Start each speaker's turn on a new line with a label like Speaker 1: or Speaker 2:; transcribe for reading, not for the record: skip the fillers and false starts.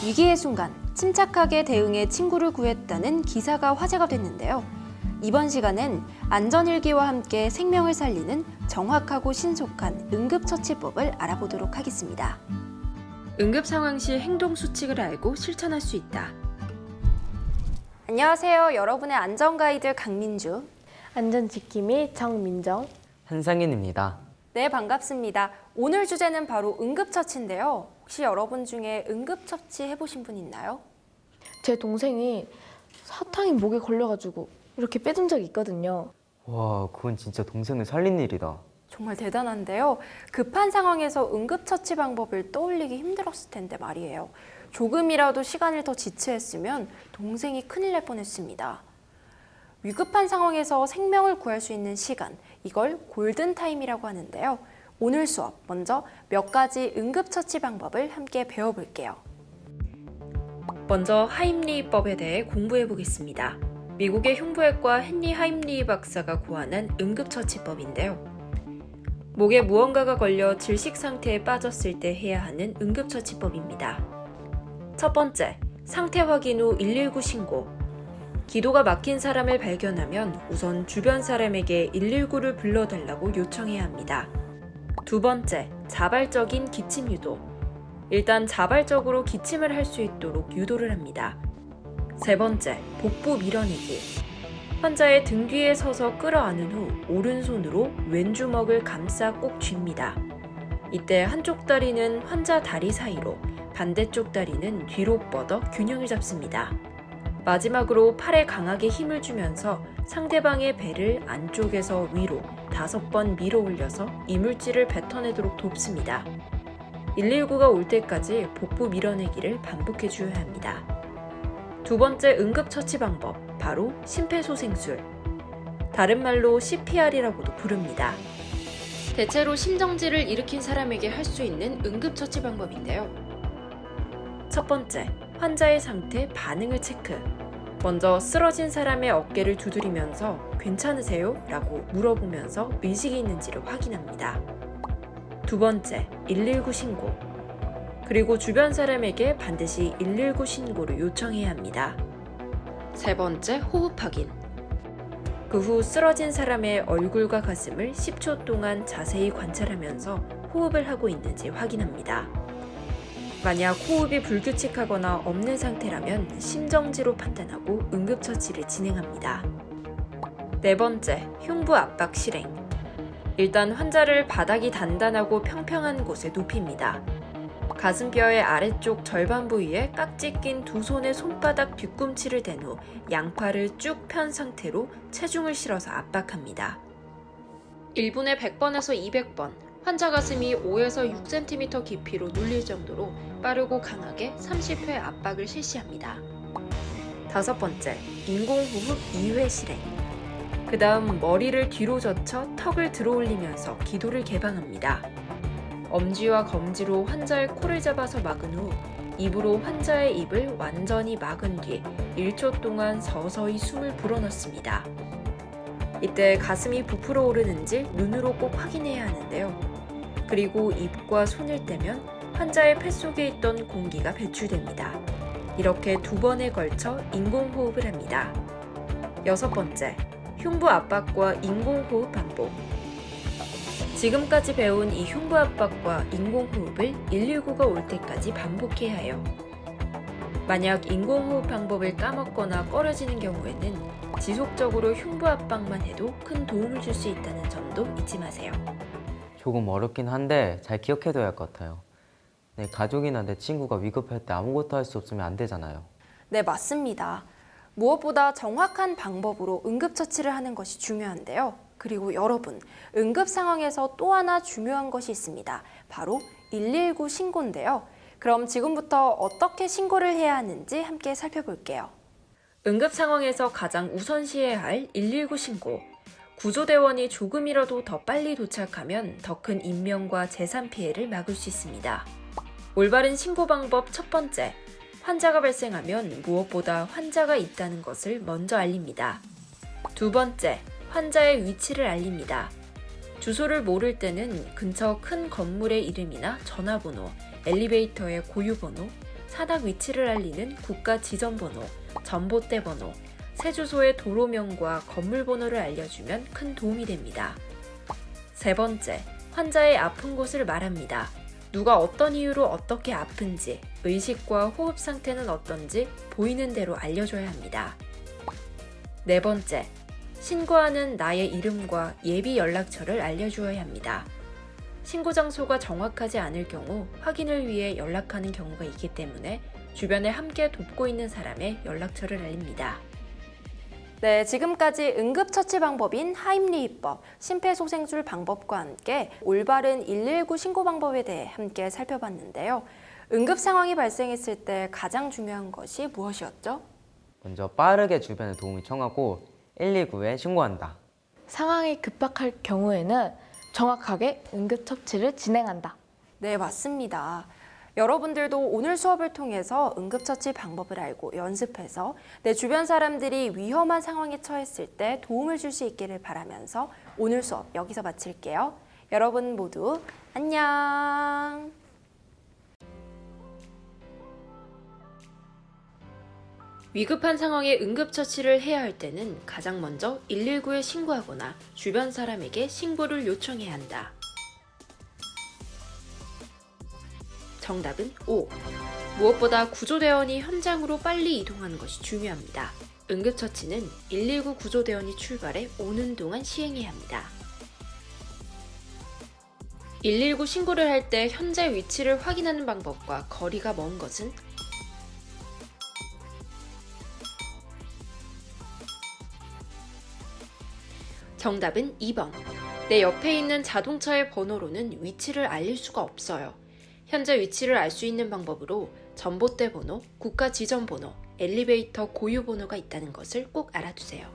Speaker 1: 위기의 순간 침착하게 대응해 친구를 구했다는 기사가 화제가 됐는데요. 이번 시간엔 안전일기와 함께 생명을 살리는 정확하고 신속한 응급처치법을 알아보도록 하겠습니다. 응급 상황 시 행동 수칙을 알고 실천할 수 있다. 안녕하세요. 여러분의 안전 가이드 강민주.
Speaker 2: 안전지킴이 정민정.
Speaker 3: 한상인입니다.
Speaker 1: 네, 반갑습니다. 오늘 주제는 바로 응급처치인데요. 혹시 여러분 중에 응급처치 해보신 분 있나요?
Speaker 2: 제 동생이 사탕이 목에 걸려가지고 이렇게 빼둔 적이 있거든요.
Speaker 3: 와, 그건 진짜 동생을 살린 일이다.
Speaker 1: 정말 대단한데요. 급한 상황에서 응급처치 방법을 떠올리기 힘들었을 텐데 말이에요. 조금이라도 시간을 더 지체했으면 동생이 큰일 날 뻔했습니다. 위급한 상황에서 생명을 구할 수 있는 시간, 이걸 골든타임이라고 하는데요. 오늘 수업 먼저 몇 가지 응급처치 방법을 함께 배워볼게요. 먼저 하임리히법에 대해 공부해 보겠습니다. 미국의 흉부외과 헨리 하임리히 박사가 고안한 응급처치법인데요. 목에 무언가가 걸려 질식 상태에 빠졌을 때 해야 하는 응급처치법입니다. 첫 번째, 상태 확인 후 119 신고. 기도가 막힌 사람을 발견하면 우선 주변 사람에게 119를 불러달라고 요청해야 합니다. 두 번째, 자발적인 기침 유도. 일단 자발적으로 기침을 할 수 있도록 유도를 합니다. 세 번째, 복부 밀어내기. 환자의 등 뒤에 서서 끌어안은 후 오른손으로 왼주먹을 감싸 꼭 쥡니다. 이때 한쪽 다리는 환자 다리 사이로, 반대쪽 다리는 뒤로 뻗어 균형을 잡습니다. 마지막으로 팔에 강하게 힘을 주면서 상대방의 배를 안쪽에서 위로 5번 밀어 올려서 이물질을 뱉어내도록 돕습니다. 119가 올 때까지 복부 밀어내기를 반복해 주어야 합니다. 두 번째 응급처치 방법, 바로 심폐소생술. 다른 말로 CPR이라고도 부릅니다. 대체로 심정지를 일으킨 사람에게 할 수 있는 응급처치 방법인데요. 첫 번째, 환자의 상태 반응을 체크. 먼저 쓰러진 사람의 어깨를 두드리면서 괜찮으세요? 라고 물어보면서 의식이 있는지를 확인합니다. 두 번째, 119 신고. 그리고 주변 사람에게 반드시 119 신고를 요청해야 합니다. 세 번째, 호흡 확인. 그 후 쓰러진 사람의 얼굴과 가슴을 10초 동안 자세히 관찰하면서 호흡을 하고 있는지 확인합니다. 만약 호흡이 불규칙하거나 없는 상태라면 심정지로 판단하고 응급처치를 진행합니다. 네 번째, 흉부 압박 실행. 일단 환자를 바닥이 단단하고 평평한 곳에 눕힙니다. 가슴뼈의 아래쪽 절반 부위에 깍지 낀 두 손의 손바닥 뒤꿈치를 댄 후 양팔을 쭉 편 상태로 체중을 실어서 압박합니다. 1분에 100번에서 200번, 환자 가슴이 5에서 6cm 깊이로 눌릴 정도로 빠르고 강하게 30회 압박을 실시합니다. 다섯 번째, 인공호흡 2회 실행. 그 다음 머리를 뒤로 젖혀 턱을 들어올리면서 기도를 개방합니다. 엄지와 검지로 환자의 코를 잡아서 막은 후 입으로 환자의 입을 완전히 막은 뒤 1초 동안 서서히 숨을 불어넣습니다. 이때 가슴이 부풀어 오르는지 눈으로 꼭 확인해야 하는데요. 그리고 입과 손을 떼면 환자의 폐 속에 있던 공기가 배출됩니다. 이렇게 2번에 걸쳐 인공호흡을 합니다. 여섯 번째, 흉부 압박과 인공호흡 반복. 지금까지 배운 이 흉부 압박과 인공호흡을 119가 올 때까지 반복해야 해요. 만약 인공호흡 방법을 까먹거나 꺼려지는 경우에는 지속적으로 흉부 압박만 해도 큰 도움을 줄 수 있다는 점도 잊지 마세요.
Speaker 3: 조금 어렵긴 한데 잘 기억해둬야 할 것 같아요. 내 가족이나 내 친구가 위급할 때 아무것도 할 수 없으면 안 되잖아요.
Speaker 1: 네, 맞습니다. 무엇보다 정확한 방법으로 응급처치를 하는 것이 중요한데요. 그리고 여러분, 응급 상황에서 또 하나 중요한 것이 있습니다. 바로 119 신고인데요. 그럼 지금부터 어떻게 신고를 해야 하는지 함께 살펴볼게요. 응급 상황에서 가장 우선시해야 할 119 신고. 구조대원이 조금이라도 더 빨리 도착하면 더 큰 인명과 재산 피해를 막을 수 있습니다. 올바른 신고 방법 첫 번째, 환자가 발생하면 무엇보다 환자가 있다는 것을 먼저 알립니다. 두 번째, 환자의 위치를 알립니다. 주소를 모를 때는 근처 큰 건물의 이름이나 전화번호, 엘리베이터의 고유번호, 사닥 위치를 알리는 국가 지점번호, 전봇대 번호, 새 주소의 도로명과 건물 번호를 알려주면 큰 도움이 됩니다. 세 번째, 환자의 아픈 곳을 말합니다. 누가 어떤 이유로 어떻게 아픈지, 의식과 호흡 상태는 어떤지 보이는 대로 알려줘야 합니다. 네 번째, 신고하는 나의 이름과 예비 연락처를 알려주어야 합니다. 신고 장소가 정확하지 않을 경우 확인을 위해 연락하는 경우가 있기 때문에 주변에 함께 돕고 있는 사람의 연락처를 알립니다.
Speaker 4: 네, 지금까지 응급처치 방법인 하임리히법, 심폐소생술 방법과 함께 올바른 119 신고 방법에 대해 함께 살펴봤는데요. 응급 상황이 발생했을 때 가장 중요한 것이 무엇이었죠?
Speaker 3: 먼저 빠르게 주변에 도움을 청하고 119에 신고한다.
Speaker 2: 상황이 급박할 경우에는 정확하게 응급처치를 진행한다.
Speaker 4: 네, 맞습니다. 여러분들도 오늘 수업을 통해서 응급처치 방법을 알고 연습해서 내 주변 사람들이 위험한 상황에 처했을 때 도움을 줄 수 있기를 바라면서 오늘 수업 여기서 마칠게요. 여러분 모두 안녕!
Speaker 1: 위급한 상황에 응급처치를 해야 할 때는 가장 먼저 119에 신고하거나 주변 사람에게 신고를 요청해야 한다. 정답은 5. 무엇보다 구조대원이 현장으로 빨리 이동하는 것이 중요합니다. 응급처치는 119 구조대원이 출발해 오는 동안 시행해야 합니다. 119 신고를 할 때 현재 위치를 확인하는 방법과 거리가 먼 것은 정답은 2번. 내 옆에 있는 자동차의 번호로는 위치를 알릴 수가 없어요. 현재 위치를 알 수 있는 방법으로 전봇대 번호, 국가 지점 번호, 엘리베이터 고유 번호가 있다는 것을 꼭 알아두세요.